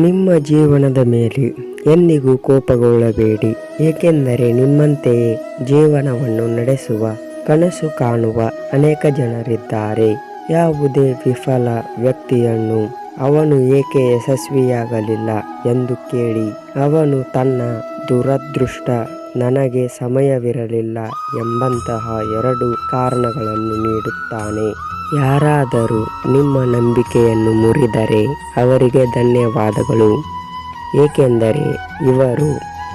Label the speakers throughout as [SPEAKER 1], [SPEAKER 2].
[SPEAKER 1] ನಿಮ್ಮ ಜೀವನದ ಮೇಲೆ ಎಂದಿಗೂ ಕೋಪಗೊಳ್ಳಬೇಡಿ, ಏಕೆಂದರೆ ನಿಮ್ಮಂತೆಯೇ ಜೀವನವನ್ನು ನಡೆಸುವ ಕನಸು ಕಾಣುವ ಅನೇಕ ಜನರಿದ್ದಾರೆ. ಯಾವುದೇ ವಿಫಲ ವ್ಯಕ್ತಿಯನ್ನು ಅವನು ಏಕೆ ಯಶಸ್ವಿಯಾಗಲಿಲ್ಲ ಎಂದು ಕೇಳಿ, ಅವನು ತನ್ನ ದುರದೃಷ್ಟ, ನನಗೆ ಸಮಯವಿರಲಿಲ್ಲ ಎಂಬಂತಹ 2 ಕಾರಣಗಳನ್ನು ನೀಡುತ್ತಾನೆ. ಯಾರಾದರೂ ನಿಮ್ಮ ನಂಬಿಕೆಯನ್ನು ಮುರಿದರೆ ಅವರಿಗೆ ಧನ್ಯವಾದಗಳು, ಏಕೆಂದರೆ ಇವರು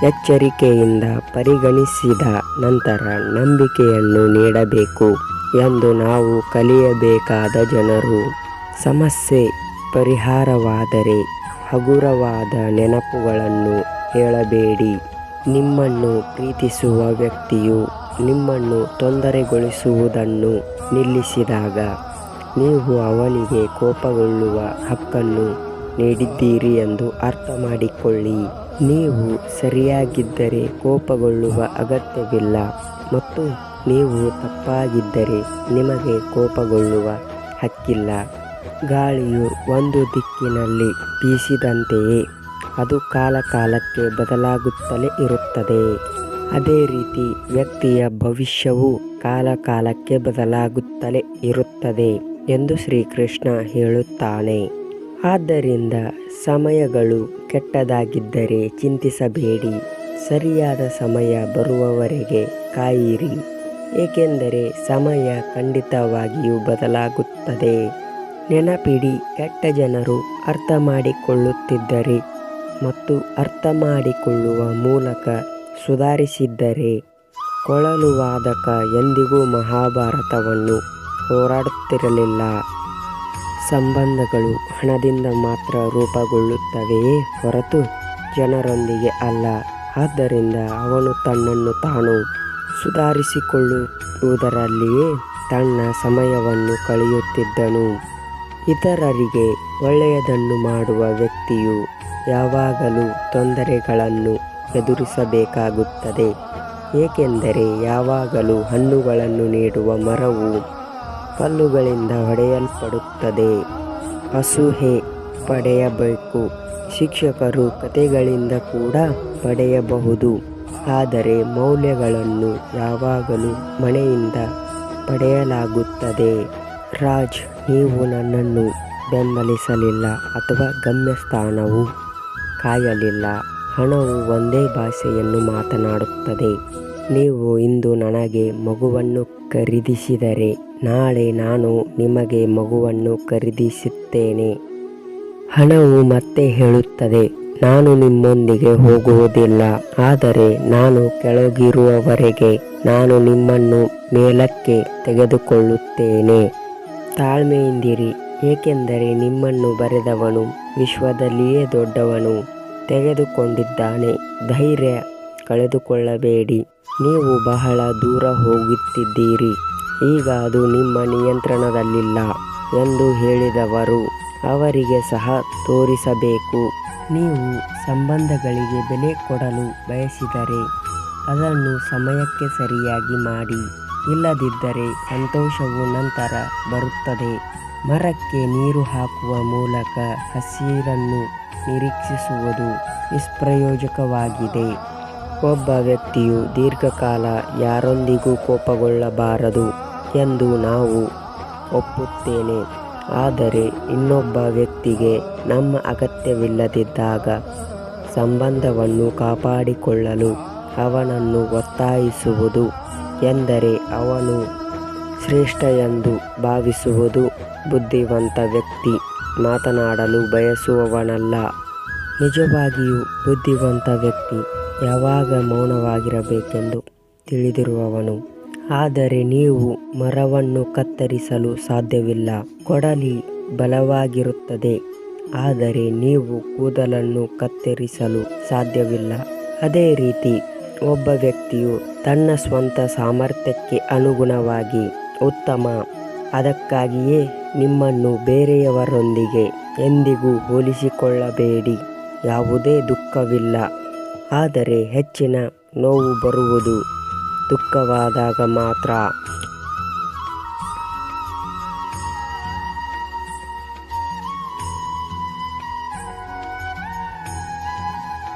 [SPEAKER 1] ಎಚ್ಚರಿಕೆಯಿಂದ ಪರಿಗಣಿಸಿದ ನಂತರ ನಂಬಿಕೆಯನ್ನು ನೀಡಬೇಕು ಎಂದು ನಾವು ಕಲಿಯಬೇಕಾದ ಜನರು. ಸಮಸ್ಯೆ ಪರಿಹಾರವಾದರೆ ಹಗುರವಾದ ನೆನಪುಗಳನ್ನು ಹೇಳಬೇಡಿ. ನಿಮ್ಮನ್ನು ಪ್ರೀತಿಸುವ ವ್ಯಕ್ತಿಯು ನಿಮ್ಮನ್ನು ತೊಂದರೆಗೊಳಿಸುವುದನ್ನು ನಿಲ್ಲಿಸಿದಾಗ ನೀವು ಅವನಿಗೆ ಕೋಪಗೊಳ್ಳುವ ಹಕ್ಕನ್ನು ನೀಡಿದ್ದೀರಿ ಎಂದು ಅರ್ಥ ಮಾಡಿಕೊಳ್ಳಿ. ನೀವು ಸರಿಯಾಗಿದ್ದರೆ ಕೋಪಗೊಳ್ಳುವ ಅಗತ್ಯವಿಲ್ಲ ಮತ್ತು ನೀವು ತಪ್ಪಾಗಿದ್ದರೆ ನಿಮಗೆ ಕೋಪಗೊಳ್ಳುವ ಹಕ್ಕಿಲ್ಲ. ಗಾಳಿಯು ಒಂದು ದಿಕ್ಕಿನಲ್ಲಿ ಬೀಸಿದಂತೆಯೇ ಅದು ಕಾಲಕಾಲಕ್ಕೆ ಬದಲಾಗುತ್ತಲೇ ಇರುತ್ತದೆ. ಅದೇ ರೀತಿ ವ್ಯಕ್ತಿಯ ಭವಿಷ್ಯವು ಕಾಲಕಾಲಕ್ಕೆ ಬದಲಾಗುತ್ತಲೇ ಇರುತ್ತದೆ ಎಂದು ಶ್ರೀಕೃಷ್ಣ ಹೇಳುತ್ತಾನೆ. ಆದ್ದರಿಂದ ಸಮಯಗಳು ಕೆಟ್ಟದಾಗಿದ್ದರೆ ಚಿಂತಿಸಬೇಡಿ, ಸರಿಯಾದ ಸಮಯ ಬರುವವರೆಗೆ ಕಾಯಿರಿ, ಏಕೆಂದರೆ ಸಮಯ ಖಂಡಿತವಾಗಿಯೂ ಬದಲಾಗುತ್ತದೆ. ನೆನಪಿಡಿ, ಕೆಟ್ಟ ಜನರು ಅರ್ಥ ಮಾಡಿಕೊಳ್ಳುತ್ತಿದ್ದರೆ ಮತ್ತು ಅರ್ಥ ಮಾಡಿಕೊಳ್ಳುವ ಮೂಲಕ ಸುಧಾರಿಸಿದ್ದರೆ ಕೊಳಲು ವಾದಕ ಎಂದಿಗೂ ಮಹಾಭಾರತವನ್ನು ಹೋರಾಡುತ್ತಿರಲಿಲ್ಲ. ಸಂಬಂಧಗಳು ಹಣದಿಂದ ಮಾತ್ರ ರೂಪುಗೊಳ್ಳುತ್ತವೆಯೇ ಹೊರತು ಜನರೊಂದಿಗೆ ಅಲ್ಲ. ಆದ್ದರಿಂದ ಅವನು ತನ್ನನ್ನು ತಾನು ಸುಧಾರಿಸಿಕೊಳ್ಳುವುದರಲ್ಲಿಯೇ ತನ್ನ ಸಮಯವನ್ನು ಕಳೆಯುತ್ತಿದ್ದನು. ಇತರರಿಗೆ ಒಳ್ಳೆಯದನ್ನು ಮಾಡುವ ವ್ಯಕ್ತಿಯು ಯಾವಾಗಲೂ ತೊಂದರೆಗಳನ್ನು ಎದುರಿಸಬೇಕಾಗುತ್ತದೆ, ಏಕೆಂದರೆ ಯಾವಾಗಲೂ ಹಣ್ಣುಗಳನ್ನು ನೀಡುವ ಮರವು ಕಲ್ಲುಗಳಿಂದ ಹೊಡೆಯಲ್ಪಡುತ್ತದೆ. ಅಸೂಹೆ ಪಡೆಯಬೇಕು. ಶಿಕ್ಷಕರು ಕಥೆಗಳಿಂದ ಕೂಡ ಪಡೆಯಬಹುದು, ಆದರೆ ಮೌಲ್ಯಗಳನ್ನು ಯಾವಾಗಲೂ ಮನೆಯಿಂದ ಪಡೆಯಲಾಗುತ್ತದೆ. ರಾಜ್, ನೀವು ನನ್ನನ್ನು ಬೆಂಬಲಿಸಲಿಲ್ಲ ಅಥವಾ ಗಮ್ಯಸ್ಥಾನವು ಕಾಯಲಿಲ್ಲ. ಹಣವು ಒಂದೇ ಭಾಷೆಯನ್ನು ಮಾತನಾಡುತ್ತದೆ. ನೀವು ಇಂದು ನನಗೆ ಮಗುವನ್ನು ಖರೀದಿಸಿದರೆ ನಾಳೆ ನಾನು ನಿಮಗೆ ಮಗುವನ್ನು ಖರೀದಿಸುತ್ತೇನೆ. ಹಣವು ಮತ್ತೆ ಹೇಳುತ್ತದೆ, ನಾನು ನಿಮ್ಮೊಂದಿಗೆ ಹೋಗುವುದಿಲ್ಲ, ಆದರೆ ನಾನು ಕೆಳಗಿರುವವರೆಗೆ ನಾನು ನಿಮ್ಮನ್ನು ಮೇಲಕ್ಕೆ ತೆಗೆದುಕೊಳ್ಳುತ್ತೇನೆ. ತಾಳ್ಮೆಯಿಂದಿರಿ, ಏಕೆಂದರೆ ನಿಮ್ಮನ್ನು ಬರೆದವನು ವಿಶ್ವದಲ್ಲಿಯೇ ದೊಡ್ಡವನು ತೆಗೆದುಕೊಂಡಿದ್ದಾನೆ. ಧೈರ್ಯ ಕಳೆದುಕೊಳ್ಳಬೇಡಿ, ನೀವು ಬಹಳ ದೂರ ಹೋಗುತ್ತಿದ್ದೀರಿ, ಈಗ ಅದು ನಿಮ್ಮ ನಿಯಂತ್ರಣದಲ್ಲಿಲ್ಲ ಎಂದು ಹೇಳಿದವರು ಅವರಿಗೆ ಸಹ ತೋರಿಸಬೇಕು. ನೀವು ಸಂಬಂಧಗಳಿಗೆ ಬೆಲೆ ಕೊಡಲು ಬಯಸಿದರೆ ಅದನ್ನು ಸಮಯಕ್ಕೆ ಸರಿಯಾಗಿ ಮಾಡಿ, ಇಲ್ಲದಿದ್ದರೆ ಸಂತೋಷವು ನಂತರ ಬರುತ್ತದೆ. ಮರಕ್ಕೆ ನೀರು ಹಾಕುವ ಮೂಲಕ ಹಸಿರನ್ನು ನಿರೀಕ್ಷಿಸುವುದು ನಿಷ್ಪ್ರಯೋಜಕವಾಗಿದೆ. ಒಬ್ಬ ವ್ಯಕ್ತಿಯು ದೀರ್ಘಕಾಲ ಯಾರೊಂದಿಗೂ ಕೋಪಗೊಳ್ಳಬಾರದು ಎಂದು ನಾವು ಒಪ್ಪುತ್ತೇನೆ, ಆದರೆ ಇನ್ನೊಬ್ಬ ವ್ಯಕ್ತಿಗೆ ನಮ್ಮ ಅಗತ್ಯವಿಲ್ಲದಿದ್ದಾಗ ಸಂಬಂಧವನ್ನು ಕಾಪಾಡಿಕೊಳ್ಳಲು ಅವನನ್ನು ಒತ್ತಾಯಿಸುವುದು ಎಂದರೆ ಅವನು ಶ್ರೇಷ್ಠ ಎಂದು ಭಾವಿಸುವುದು. ಬುದ್ಧಿವಂತ ವ್ಯಕ್ತಿ ಮಾತನಾಡಲು ಬಯಸುವವನಲ್ಲ. ನಿಜವಾಗಿಯೂ ಬುದ್ಧಿವಂತ ವ್ಯಕ್ತಿ ಯಾವಾಗ ಮೌನವಾಗಿರಬೇಕೆಂದು ತಿಳಿದಿರುವವನು. ಆದರೆ ನೀವು ಮರವನ್ನು ಕತ್ತರಿಸಲು ಸಾಧ್ಯವಿಲ್ಲ. ಕೊಡಲಿ ಬಲವಾಗಿರುತ್ತದೆ, ಆದರೆ ನೀವು ಕೂದಲನ್ನು ಕತ್ತರಿಸಲು ಸಾಧ್ಯವಿಲ್ಲ. ಅದೇ ರೀತಿ ಒಬ್ಬ ವ್ಯಕ್ತಿಯು ತನ್ನ ಸ್ವಂತ ಸಾಮರ್ಥ್ಯಕ್ಕೆ ಅನುಗುಣವಾಗಿ ಉತ್ತಮ. ಅದಕ್ಕಾಗಿಯೇ ನಿಮ್ಮನ್ನು ಬೇರೆಯವರೊಂದಿಗೆ ಎಂದಿಗೂ ಹೋಲಿಸಿಕೊಳ್ಳಬೇಡಿ. ಯಾವುದೇ ದುಃಖವಿಲ್ಲ, ಆದರೆ ಹೆಚ್ಚಿನ ನೋವು ಬರುವುದು. ದುಃಖವಾದಾಗ ಮಾತ್ರ